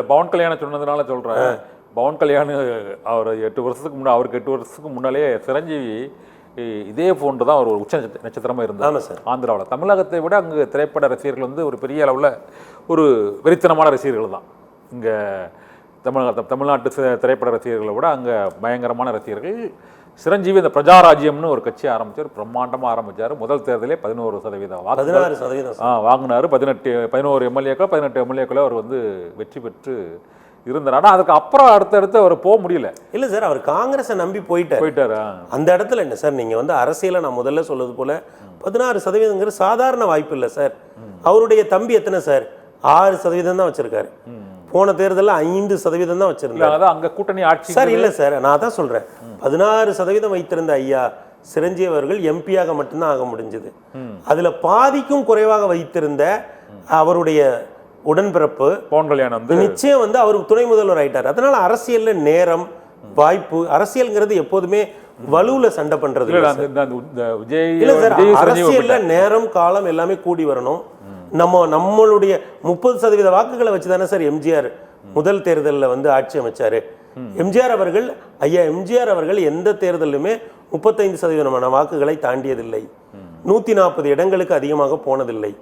இல்லை பவன் கல்யாணம் சொன்னதுனால சொல்கிறேன். பவன் கல்யாண் அவர் 8 வருஷத்துக்கு முன்னாடி, அவருக்கு 8 வருஷத்துக்கு முன்னாலே சிரஞ்சீவி இதே போன்று தான் ஒரு உச்ச நட்சத்திரமாக இருந்தாங்க சார் ஆந்திராவில். தமிழகத்தை விட அங்கே திரைப்பட ரசிகர்கள் வந்து ஒரு பெரிய அளவில் ஒரு வெறித்தனமான ரசிகர்கள் தான். இங்கே தமிழ்நாட்டு திரைப்பட ரசிகர்களை விட அங்கே பயங்கரமான ரசிகர்கள். சிரஞ்சீவி இந்த பிரஜாராஜ்யம்னு ஒரு கட்சி ஆரம்பித்தார், பிரம்மாண்டமாக ஆரம்பித்தார். முதல் தேர்தலே 11% வாங்கினார். 11 எம்எல்ஏக்கள் 18 எம்எல்ஏக்களை அவர் வந்து வெற்றி பெற்று இருந்தார். ஆனால் அதுக்கு அப்புறம் அடுத்தடுத்து அவர் போக முடியல. இல்லை சார், அவர் காங்கிரஸை நம்பி போயிட்டார். அந்த இடத்துல என்ன சார், நீங்கள் வந்து அரசியலை நான் முதல்ல சொல்வது போல 16% சாதாரண வாய்ப்பு இல்லை சார். அவருடைய தம்பி எத்தனை சார், 6% தான் வச்சிருக்காரு. போன தேர்தலில் 5% தான் வச்சிருந்தாங்க. அங்கே கூட்டணி ஆட்சி சார். இல்லை சார், நான் தான் சொல்கிறேன், 16% வைத்திருந்த ஐயா சிரஞ்சீவி அவர்கள் எம்பியாக மட்டும்தான் ஆக முடிஞ்சது. அதில் பாதிக்கும் குறைவாக வைத்திருந்த அவருடைய உடன்பிறப்பு பவன் கல்யாண் வந்து நிச்சயம் வந்து அவருக்கு துணை முதல்வர் ஆயிட்டார். அதனால அரசியல்ல நேரம் வாய்ப்பு, அரசியல்ங்கிறது எப்போதுமே வலுவுல சண்டை பண்றது இல்ல சார். அரசியல்ல நேரம் காலம் எல்லாமே கூடி வரணும். நம்மளுடைய 30% வாக்குகளை வச்சுதானே சார் எம்ஜிஆர் முதல் தேர்தலில் வந்து ஆட்சி அமைச்சாரு. எம்ஜிஆர் அவர்கள் எந்த தேர்தலுமே 35% வாக்குகளை தாண்டியதில்லை. 140 இடங்களுக்கு அதிகமாக போனதில்லை.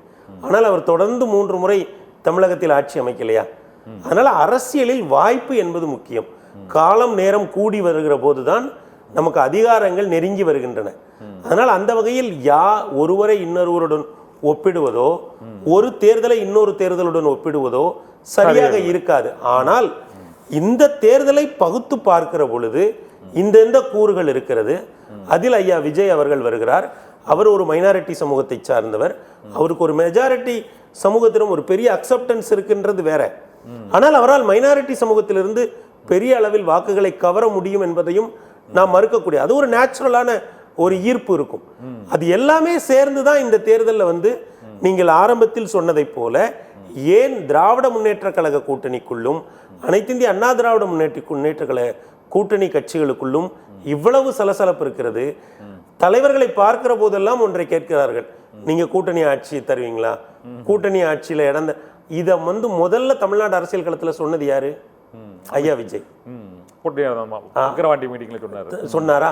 ஆனால் அவர் தொடர்ந்து 3 முறை தமிழகத்தில் ஆட்சி அமைக்கலையா? அதனால அரசியலில் வாய்ப்பு என்பது முக்கியம். காலம் நேரம் கூடி வருகிற போதுதான் நமக்கு அதிகாரங்கள் நெருங்கி வருகின்றன. அதனால் அந்த வகையில் ஒருவரை இன்னொருவருடன் ஒப்பிடுவதோ ஒரு தேர்தலை இன்னொரு தேர்தலுடன் ஒப்பிடுவதோ சரியாக இருக்காது. ஆனால் இந்த தேர்தலை பகுத்து பார்க்கிற பொழுது இந்த கூறுகள் இருக்கிறது. அதில் ஐயா விஜய் அவர்கள் வருகிறார். அவர் ஒரு மைனாரிட்டி சமூகத்தை சார்ந்தவர். அவருக்கு ஒரு மெஜாரிட்டி சமூகத்திலும் ஒரு பெரிய அக்செப்டன்ஸ் இருக்குன்றது வேற. ஆனால் அவரால் மைனாரிட்டி சமூகத்திலிருந்து பெரிய அளவில் வாக்குகளை கவர முடியும் என்பதையும் நாம் மறுக்கக்கூடிய, அது ஒரு நேச்சுரலான ஒரு ஈர்ப்பு இருக்கும். அது எல்லாமே சேர்ந்து தான் இந்த தேர்தலில் வந்து நீங்கள் ஆரம்பத்தில் சொன்னதை போல ஏன் திராவிட முன்னேற்ற கழக கூட்டணிக்குள்ளும் அனைத்து இந்திய அண்ணா திராவிட முன்னேற்ற கழக கூட்டணி கட்சிகளுக்குள்ளும் இவ்வளவு சலசலப்பு இருக்கிறது. தலைவர்களை பார்க்கிற போதெல்லாம் ஒன்றை கேட்கிறார்கள், நீங்க கூட்டணி ஆட்சி தருவீங்களா, கூட்டணி ஆட்சியில இடந்த இதை வந்து முதல்ல தமிழ்நாடு அரசியல் களத்தில் சொன்னது யாரு? ஐயா விஜய் சொன்னாரா?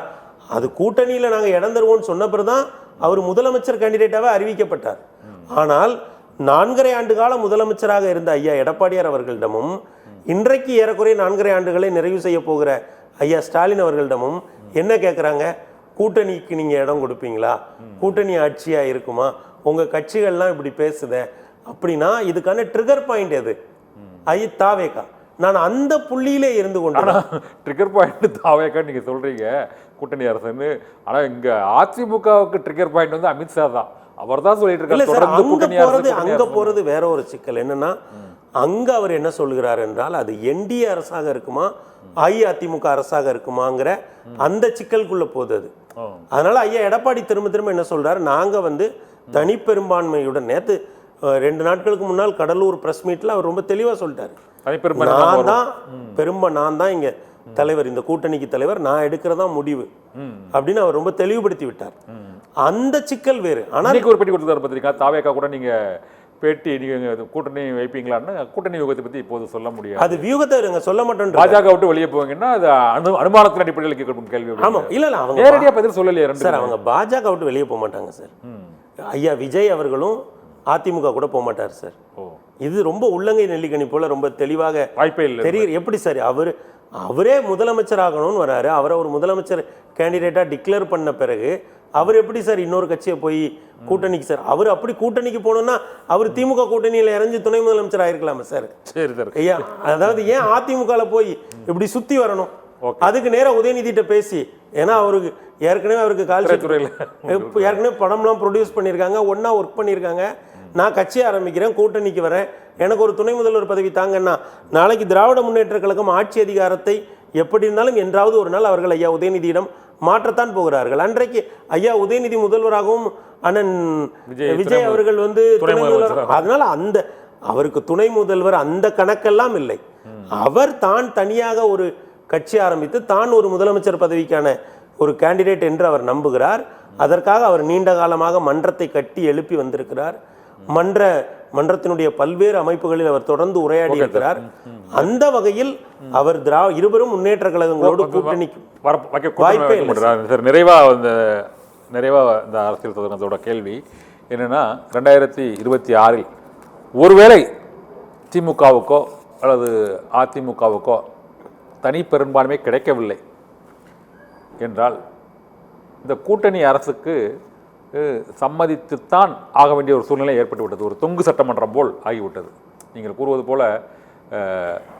அது கூட்டணியில நாங்க இடம் தருவோம்னு சொன்ன பிறகுதான் அவர் முதலமைச்சர் கேண்டிடேட்டாவே அறிவிக்கப்பட்டார். ஆனால் 4.5 ஆண்டு காலம் முதலமைச்சராக இருந்த ஐயா எடப்பாடியார் அவர்களிடமும் இன்றைக்கு ஏறக்குறைய 4.5 ஆண்டுகளை நிறைவு செய்ய போகிற ஐயா ஸ்டாலின் அவர்களிடமும் என்ன கேட்குறாங்க? கூட்டணிக்கு நீங்க இடம் கொடுப்பீங்களா, கூட்டணி ஆட்சியா இருக்குமா, உங்க கட்சிகள்லாம் இப்படி பேசுத அப்படின்னா இதுக்கான ட்ரிகர் பாயிண்ட் எது? தாவேகா. நான் அந்த புள்ளியிலே இருந்து கொண்டு ட்ரிகர் பாயிண்ட் தாவேகா நீங்க சொல்றீங்க கூட்டணி அரசுன்னு. ஆனா இங்க அதிமுகவுக்கு ட்ரிகர் பாயிண்ட் வந்து அமித்ஷா தான். அவர் தான் சொல்லிட்டு இருக்காரு. அங்க போறது வேற ஒரு சிக்கல் என்னன்னா, அங்க அவர் என்ன சொல்கிறார் என்றால் அது என்டிஏ அரசாக இருக்குமா அஇஅதிமுக அரசாக இருக்குமாங்கிற அந்த சிக்கலுக்குள்ள போகுது. அதனால ஐயா எடப்பாடி திரும்ப என்ன சொல்றாரு, நாங்க வந்து தனிப்பெரும்பான்மையுடன் நேற்று 2 நாட்களுக்கு முன்னால் கடலூர் பிரஸ் மீட்ல அவர் ரொம்ப தெளிவா சொல்லிட்டாரு, நான் தான் இங்க தலைவர், இந்த கூட்டணிக்கு தலைவர், நான் எடுக்கிறதா முடிவு அப்படின்னு அவர் ரொம்ப தெளிவுபடுத்தி விட்டார். அந்த சிக்கல் வேறு. ஆனால் ஒரு பேட்டி கொடுத்தாரு பத்திரிக்கா தாவேகா கூட நீங்க பேட்டி நீங்க கூட்டணி வைப்பீங்களான்னு. கூட்டணி வியூகத்தை பத்தி இப்போது சொல்ல முடியாது. அது வியூகத்தை நாங்க சொல்ல மாட்டோம். பாஜக விட்டு வெளியே போவீங்கன்னா அது அனுமானத்தின் அடிப்படையில் கேட்கும் கேள்வி. ஆமா, இல்ல அவங்க நேரடியா பதில் சொல்லலையே சார். அவங்க பாஜக விட்டு வெளியே போக மாட்டாங்க சார். ஐயா விஜய் அவர்களும் அதிமுக கூட போக மாட்டார் சார். இது ரொம்ப உள்ளங்கை நெல்லிக்கணி போல ரொம்ப தெளிவாக வாய்ப்பே இல்லை தெரியும். எப்படி சார் அவரே முதலமைச்சர் ஆகணும்னு வராரு, அவரை ஒரு முதலமைச்சர் கேண்டிடேட்டா டிக்ளேர் பண்ண பிறகு அவர் எப்படி சார் இன்னொரு கட்சியை போய் கூட்டணிக்கு சார்? அவர் அப்படி கூட்டணிக்கு போகணும்னா அவர் திமுக கூட்டணியில் இறங்கி துணை முதலமைச்சர் ஆயிருக்கலாமா சார்? சரி சார். ஐயா, அதாவது ஏன் அதிமுகல போய் இப்படி சுத்தி வரணும்? அதுக்கு நேரம் உதயநிதிட்ட பேசி, ஏன்னா அவருக்கு ஏற்கனவே அவருக்கு கால்துறையில் ஏற்கனவே படம்லாம் ப்ரொடியூஸ் பண்ணியிருக்காங்க, ஒன்னா ஒர்க் பண்ணியிருக்காங்க. நான் கட்சி ஆரம்பிக்கிறேன், கூட்டணிக்கு வரேன், எனக்கு ஒரு துணை முதல்வர் பதவி தாங்கன்னா நாளைக்கு திராவிட முன்னேற்ற கழகம் ஆட்சி அதிகாரத்தை எப்படி இருந்தாலும் என்றாவது ஒரு நாள் அவர்கள் ஐயா உதயநிதியிடம் மாற்றத்தான் போகிறார்கள். அன்றைக்கு ஐயா உதயநிதி முதல்வராகவும் அண்ணன் விஜய் அவர்கள் வந்து துணை முதல்வர். அதனால அந்த அவருக்கு துணை முதல்வர் அந்த கணக்கெல்லாம் இல்லை. அவர் தான் தனியாக ஒரு கட்சி ஆரம்பித்து தான் ஒரு முதலமைச்சர் பதவிக்கான ஒரு கேண்டிடேட் என்று அவர் நம்புகிறார். அதற்காக அவர் நீண்ட காலமாக மன்றத்தை கட்டி எழுப்பி வந்திருக்கிறார். மன்ற மன்றத்தினுடைய பல்வேறு அமைப்புகளில் அவர் தொடர்ந்து உரையாடி இருக்கிறார். அந்த வகையில் அவர் இருவரும் முன்னேற்ற கழகங்களோடு கூட்டணிக்கு வாய்ப்பே இல்லை. நிறைவா இந்த அரசியல் சதுரத்தோட கேள்வி என்னன்னா 2026 ஒருவேளை திமுகவுக்கோ அல்லது அதிமுகவுக்கோ தனி பெரும்பான்மை கிடைக்கவில்லை என்றால் இந்த கூட்டணி அரசுக்கு சம்மதித்துத்தான் ஆக வேண்டிய ஒரு சூழ்நிலை ஏற்பட்டுவிட்டது. ஒரு தொங்கு சட்டமன்றம் போல் ஆகிவிட்டது. நீங்கள் கூறுவது போல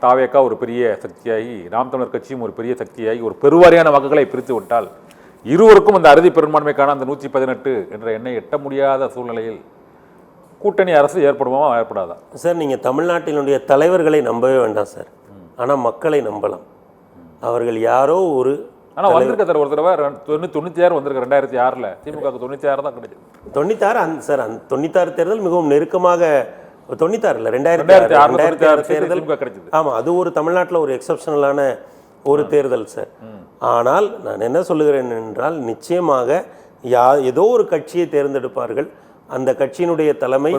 தாவேக்கா ஒரு பெரிய சக்தியாகி, நாம் தமிழர் கட்சியும் ஒரு பெரிய சக்தியாகி ஒரு பெருவாரியான வாக்குகளை பிரித்து விட்டால் இருவருக்கும் அந்த அறுதி பெரும்பான்மைக்கான அந்த 118 என்ற எண்ணை எட்ட முடியாத சூழ்நிலையில் கூட்டணி அரசு ஏற்படுமா ஏற்படாதா? சார், நீங்கள் தமிழ்நாட்டினுடைய தலைவர்களை நம்பவே வேண்டாம் சார், ஆனால் மக்களை நம்பலாம். அவர்கள் யாரோ ஒரு ஆனால் வந்திருக்க சார் ஒரு தடவை 96 வந்திருக்கு. 2006 திமுக 96 தான் கிடைச்சது. 96 சார், அந்த 96 தேர்தல் மிகவும் நெருக்கமாக 96 இல்லை 2006 தேர்தல் கிடைச்சது. ஆமாம், அது ஒரு தமிழ்நாட்டில் ஒரு எக்ஸப்ஷனலான ஒரு தேர்தல் சார். ஆனால் நான் என்ன சொல்லுகிறேன் என்றால், நிச்சயமாக ஏதோ ஒரு கட்சியை தேர்ந்தெடுப்பார்கள். அந்த கட்சியினுடைய தலைமை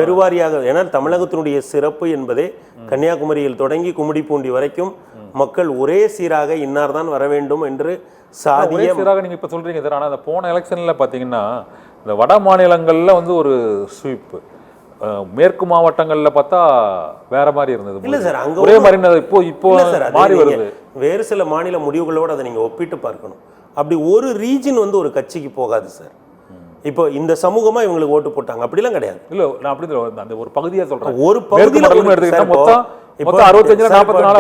பெருவாரியாக, ஏன்னா தமிழகத்தினுடைய சிறப்பு என்பதே கன்னியாகுமரியில் தொடங்கி கும்மிடிப்பூண்டி வரைக்கும் மக்கள் ஒரே சீராக இன்னார் தான் வர வேண்டும் என்று சாதிய சீராக நீங்க இப்ப சொல்றீங்க சார். ஆனால் அந்த போன எலெக்ஷன்ல பாத்தீங்கன்னா இந்த வட மாநிலங்கள்ல வந்து ஒரு ஸ்வீப், மேற்கு மாவட்டங்கள்ல பார்த்தா வேற மாதிரி இருந்தது. இல்ல சார், அங்க ஒரே மாதிரி இப்போ மாறி வருது. வேறு சில மாநில முடிவுகளோடு அதை நீங்க ஒப்பிட்டு பார்க்கணும். அப்படி ஒரு ரீஜன் வந்து ஒரு கட்சிக்கு போகாது சார். இப்போ இந்த சமூகமா இவங்களுக்கு ஓட்டு போட்டாங்க அப்படிலாம் கிடையாது. இல்ல, நான் அப்படி அந்த ஒரு பகுதியா சொல்றேன். ஒரு பகுதியில்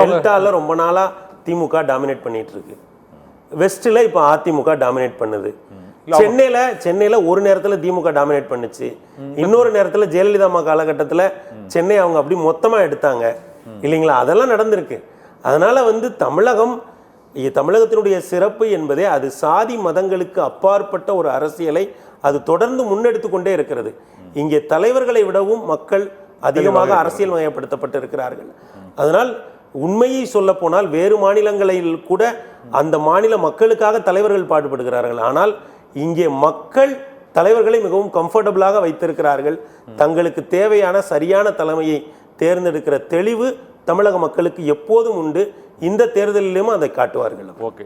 டெல்டால ரொம்ப நாளா திமுக டாமினேட் பண்ணிட்டு இருக்கு. வெஸ்ட்ல இப்போ அதிமுக டாமினேட் பண்ணுது. சென்னையில ஒரு நேரத்துல திமுக டாமினேட் பண்ணுச்சு, இன்னொரு நேரத்துல ஜெயலலிதா அம்மா காலகட்டத்தில் சென்னை அவங்க அப்படி மொத்தமா எடுத்தாங்க இல்லைங்களா? அதெல்லாம் நடந்திருக்கு. அதனால வந்து தமிழகத்தினுடைய சிறப்பு என்பதே அது சாதி மதங்களுக்கு அப்பாற்பட்ட ஒரு அரசியலை அது தொடர்ந்து முன்னெடுத்து கொண்டே இருக்கிறது. இங்கே தலைவர்களை விடவும் மக்கள் அதிகமாக அரசியல் மயப்படுத்தப்பட்டு இருக்கிறார்கள். அதனால் உண்மையை சொல்ல போனால் வேறு மாநிலங்களில் கூட அந்த மாநில மக்களுக்காக தலைவர்கள் பாடுபடுகிறார்கள். ஆனால் இங்கே மக்கள் தலைவர்களை மிகவும் கம்ஃபர்டபுளாக வைத்திருக்கிறார்கள். தங்களுக்கு தேவையான சரியான தலைமையை தேர்ந்தெடுக்கிற தெளிவு தமிழக மக்களுக்கு எப்போதும் உண்டு. இந்த தேர்தலிலும் அதை காட்டுவார்கள். ஓகே.